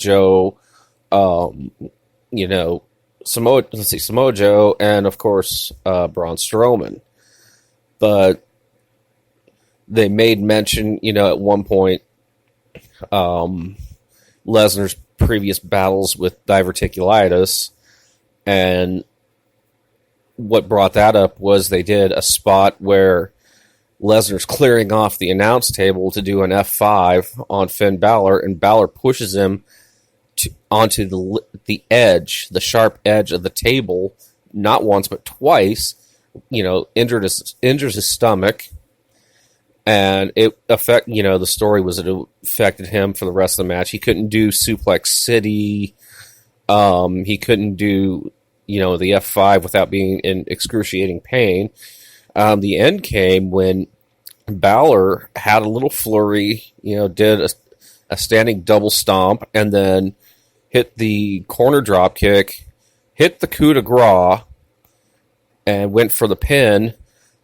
Joe, um, you know, Samoa Joe, and of course, Braun Strowman. But they made mention, at one point, Lesnar's previous battles with diverticulitis, and what brought that up was they did a spot where Lesnar's clearing off the announce table to do an F5 on Finn Balor, and Balor pushes him onto the edge, the sharp edge of the table, not once but twice. Injures his stomach, and the story was that it affected him for the rest of the match. He couldn't do Suplex City. He couldn't do, the F5 without being in excruciating pain. The end came when Balor had a little flurry, did a standing double stomp, and then hit the corner drop kick, hit the coup de grace, and went for the pin,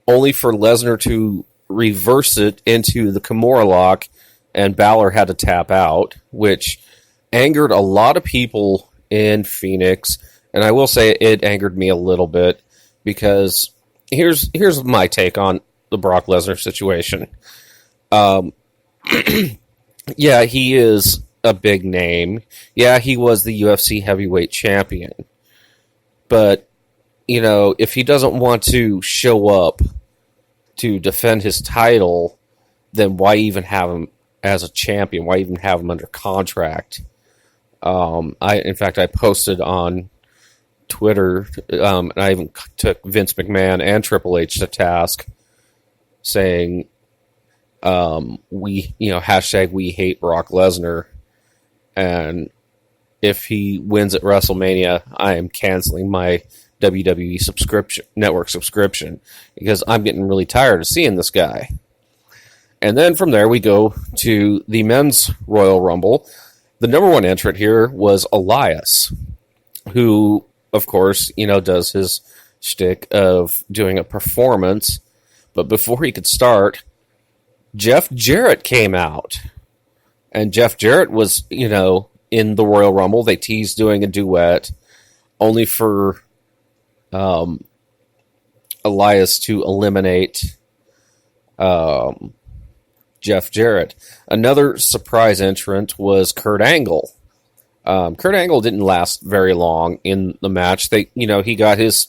only for Lesnar to reverse it into the Kimura lock, and Balor had to tap out, which angered a lot of people in Phoenix. And I will say it angered me a little bit, because here's my take on the Brock Lesnar situation. Yeah, he is a big name. Yeah, he was the UFC heavyweight champion. But, if he doesn't want to show up to defend his title, then why even have him as a champion? Why even have him under contract? In fact, I posted on Twitter, and I even took Vince McMahon and Triple H to task, saying, hashtag we hate Brock Lesnar, and if he wins at WrestleMania, I am canceling my WWE network subscription, because I'm getting really tired of seeing this guy. And then from there we go to the men's Royal Rumble. The number one entrant here was Elias, who, of course, does his shtick of doing a performance. But before he could start, Jeff Jarrett came out. And Jeff Jarrett was, in the Royal Rumble. They teased doing a duet, only for Elias to eliminate Jeff Jarrett. Another surprise entrant was Kurt Angle. Kurt Angle didn't last very long in the match. He got his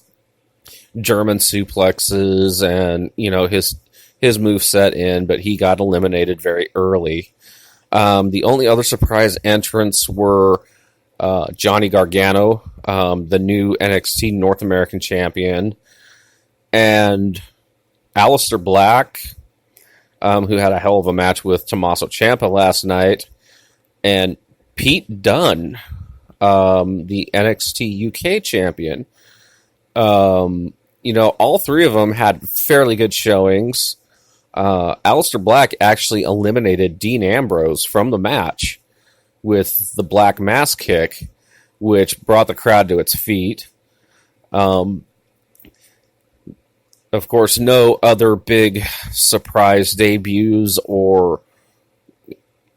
German suplexes and, his moveset in, but he got eliminated very early. The only other surprise entrants were Johnny Gargano, the new NXT North American champion, and Aleister Black, who had a hell of a match with Tommaso Ciampa last night, and Pete Dunne, the NXT UK champion. All three of them had fairly good showings. Aleister Black actually eliminated Dean Ambrose from the match with the Black Mass kick, which brought the crowd to its feet. Of course, no other big surprise debuts or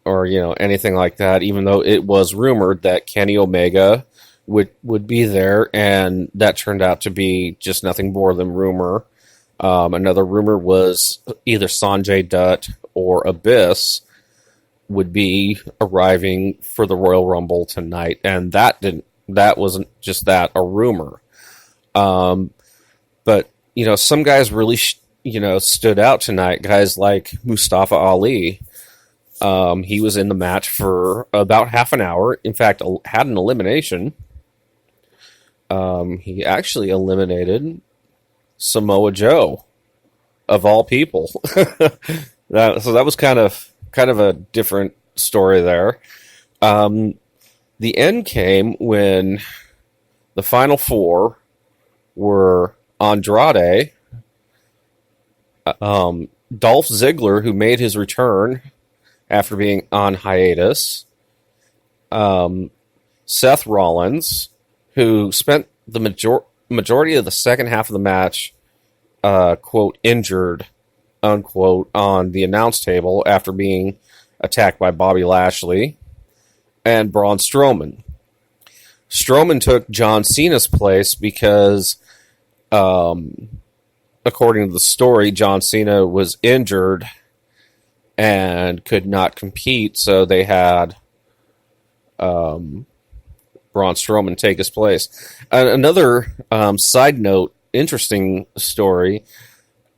anything like that, even though it was rumored that Kenny Omega would be there, and that turned out to be just nothing more than rumor. Another rumor was either Sonjay Dutt or Abyss would be arriving for the Royal Rumble tonight, and that wasn't just that, a rumor. But some guys really stood out tonight. Guys like Mustafa Ali. He was in the match for about half an hour. In fact, had an elimination. He actually eliminated Samoa Joe, of all people. So that was kind of a different story there. The end came when the final four were Andrade, Dolph Ziggler, who made his return after being on hiatus, Seth Rollins, who spent the majority of the second half of the match, quote, injured, unquote, on the announce table after being attacked by Bobby Lashley, and Braun Strowman. Strowman took John Cena's place because, according to the story, John Cena was injured and could not compete, so they had Braun Strowman take his place. Another side note, interesting story,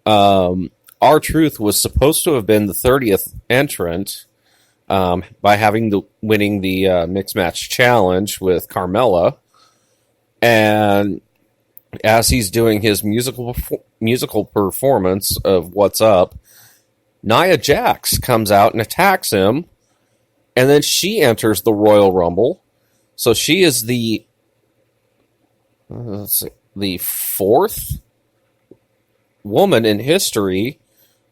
R-Truth was supposed to have been the 30th entrant by winning the Mixed Match Challenge with Carmella. And as he's doing his musical performance of What's Up, Nia Jax comes out and attacks him, and then she enters the Royal Rumble. So she is the fourth woman in history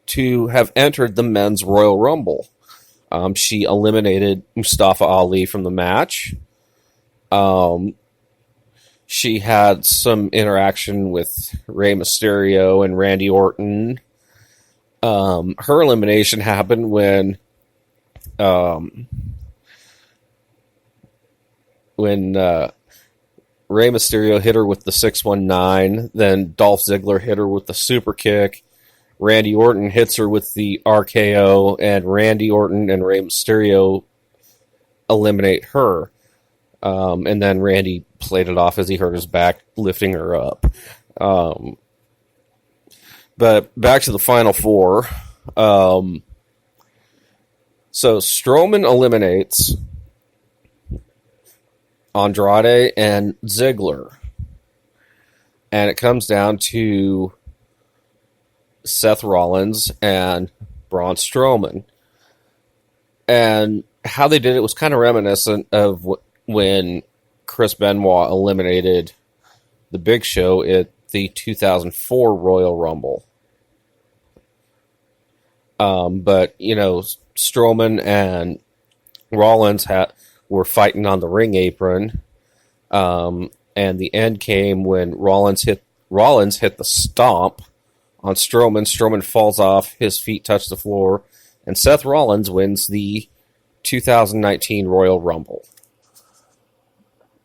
to have entered the men's Royal Rumble. She eliminated Mustafa Ali from the match. She had some interaction with Rey Mysterio and Randy Orton. Her elimination happened when Rey Mysterio hit her with the 619, then Dolph Ziggler hit her with the super kick. Randy Orton hits her with the RKO, and Randy Orton and Rey Mysterio eliminate her. And then Randy played it off as he hurt his back, lifting her up. But back to the final four. So Strowman eliminates Andrade and Ziggler. And it comes down to Seth Rollins and Braun Strowman. And how they did it was kind of reminiscent of when Chris Benoit eliminated the Big Show at the 2004 Royal Rumble. But, Strowman and Rollins were fighting on the ring apron. And the end came when Rollins hit the stomp on Strowman. Strowman falls off, his feet touch the floor, and Seth Rollins wins the 2019 Royal Rumble.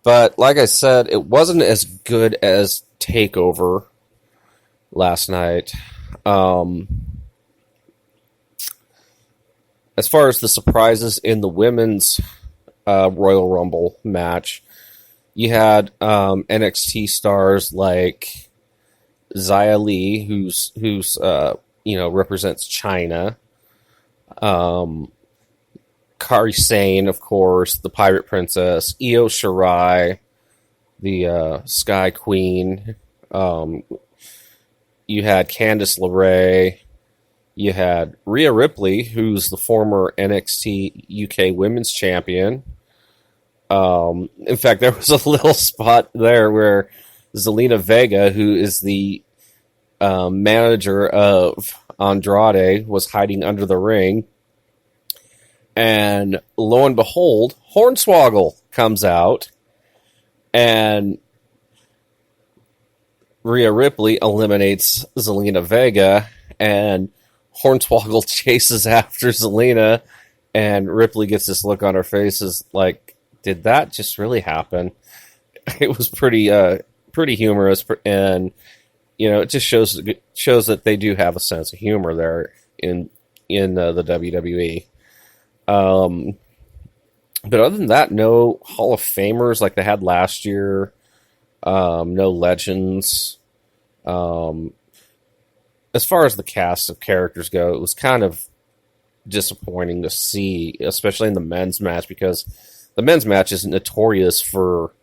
But like I said, it wasn't as good as TakeOver last night. As far as the surprises in the women's Royal Rumble match, you had NXT stars like Xia Li, who's represents China. Kairi Sane, of course, the Pirate Princess, Io Shirai, the Sky Queen. You had Candice LeRae. You had Rhea Ripley, who's the former NXT UK Women's Champion. In fact, there was a little spot there where Zelina Vega, who is the manager of Andrade, was hiding under the ring. And lo and behold, Hornswoggle comes out, and Rhea Ripley eliminates Zelina Vega, and Hornswoggle chases after Zelina, and Ripley gets this look on her face, is like, did that just really happen? It was pretty humorous, and it just shows that they do have a sense of humor there in the WWE. But other than that, no Hall of Famers like they had last year. No legends. As far as the cast of characters go, it was kind of disappointing to see, especially in the men's match, because the men's match is notorious for,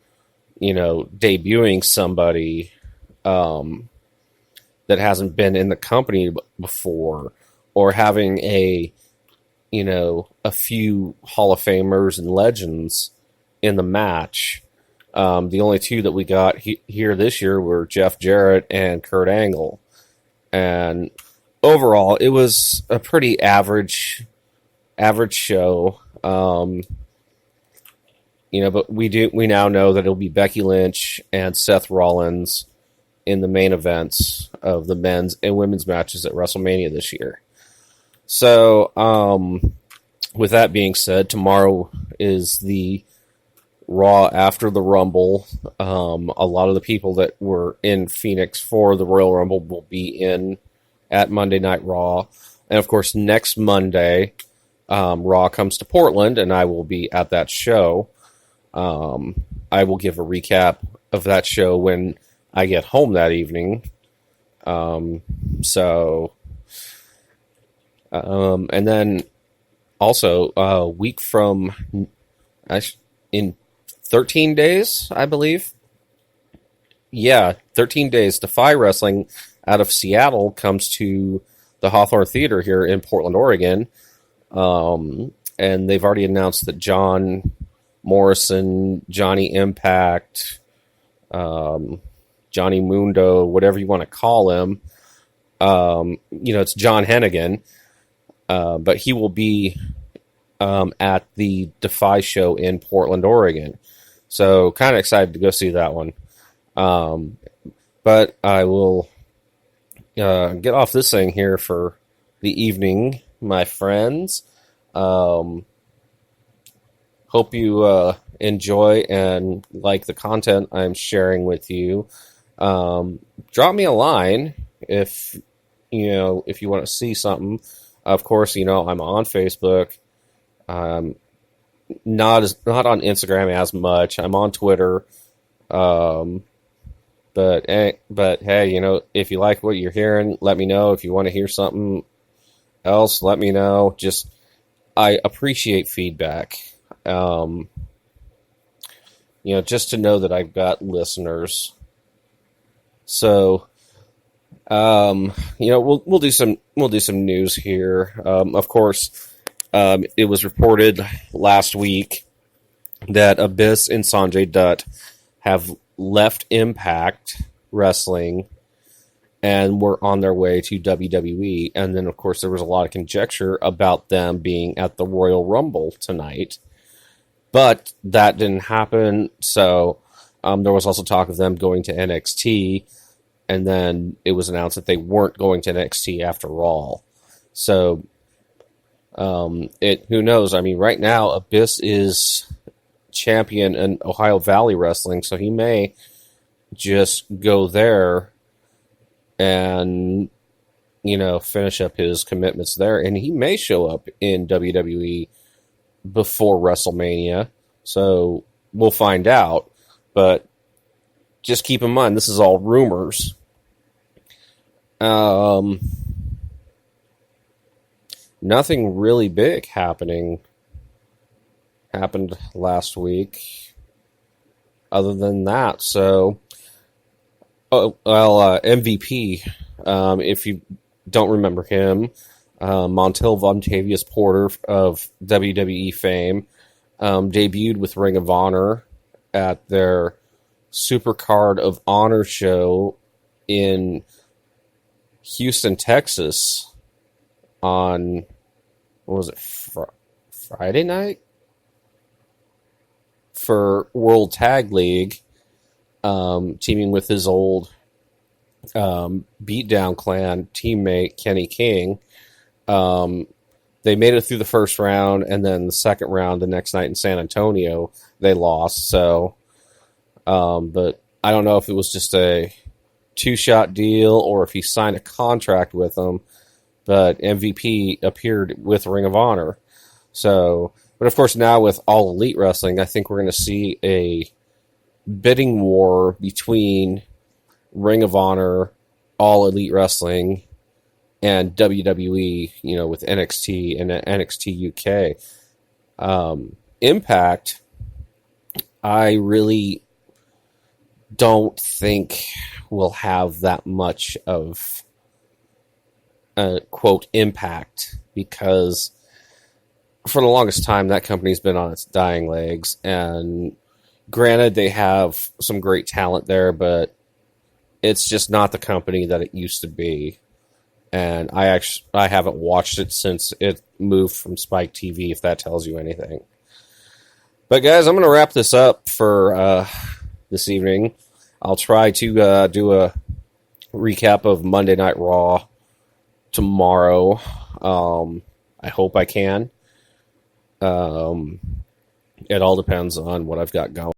debuting somebody that hasn't been in the company before, or having a few Hall of Famers and legends in the match. The only two that we got here this year were Jeff Jarrett and Kurt Angle. And overall, it was a pretty average show. But we now know that it'll be Becky Lynch and Seth Rollins in the main events of the men's and women's matches at WrestleMania this year. So, with that being said, tomorrow is the Raw after the Rumble. A lot of the people that were in Phoenix for the Royal Rumble will be in at Monday Night Raw. And of course, next Monday, Raw comes to Portland, and I will be at that show. I will give a recap of that show when I get home that evening. And then also a week from in 13 days, I believe. Yeah, 13 days. Defy Wrestling out of Seattle comes to the Hawthorne Theater here in Portland, Oregon. And they've already announced that John Morrison, Johnny Impact, Johnny Mundo, whatever you want to call him, it's John Hennigan, but he will be at the Defy show in Portland, Oregon. So kind of excited to go see that one. But I will get off this thing here for the evening, my friends. Hope you enjoy and like the content I'm sharing with you. Drop me a line if you want to see something. Of course, I'm on Facebook. Not on Instagram as much. I'm on Twitter. But hey, if you like what you're hearing, let me know. If you want to hear something else, let me know. I appreciate feedback. Just to know that I've got listeners. So, we'll do some news here. Of course, it was reported last week that Abyss and Sonjay Butt have left Impact Wrestling and were on their way to WWE. And then, of course, there was a lot of conjecture about them being at the Royal Rumble tonight. But that didn't happen. So there was also talk of them going to NXT. And then it was announced that they weren't going to NXT after all. So who knows? I mean, right now, Abyss is champion in Ohio Valley Wrestling, so he may just go there and finish up his commitments there, and he may show up in WWE before WrestleMania. So we'll find out, but just keep in mind this is all rumors. Nothing really big happened last week other than that. So, MVP, if you don't remember him, Montel Vontavious Porter of WWE fame, debuted with Ring of Honor at their Supercard of Honor show in Houston, Texas on, what was it, Friday night? For World Tag League, teaming with his old Beatdown Clan teammate, Kenny King. They made it through the first round, and then the second round the next night in San Antonio, they lost. So, but I don't know if it was just a two-shot deal or if he signed a contract with them, but MVP appeared with Ring of Honor. So, but of course now with All Elite Wrestling, I think we're going to see a bidding war between Ring of Honor, All Elite Wrestling, and WWE, with NXT and NXT UK. Impact, I really don't think will have that much of quote impact, because for the longest time that company's been on its dying legs, and granted they have some great talent there, but it's just not the company that it used to be. And I haven't watched it since it moved from Spike TV, if that tells you anything. But guys, I'm going to wrap this up for this evening. I'll try to do a recap of Monday Night Raw tomorrow. I hope I can. It all depends on what I've got going.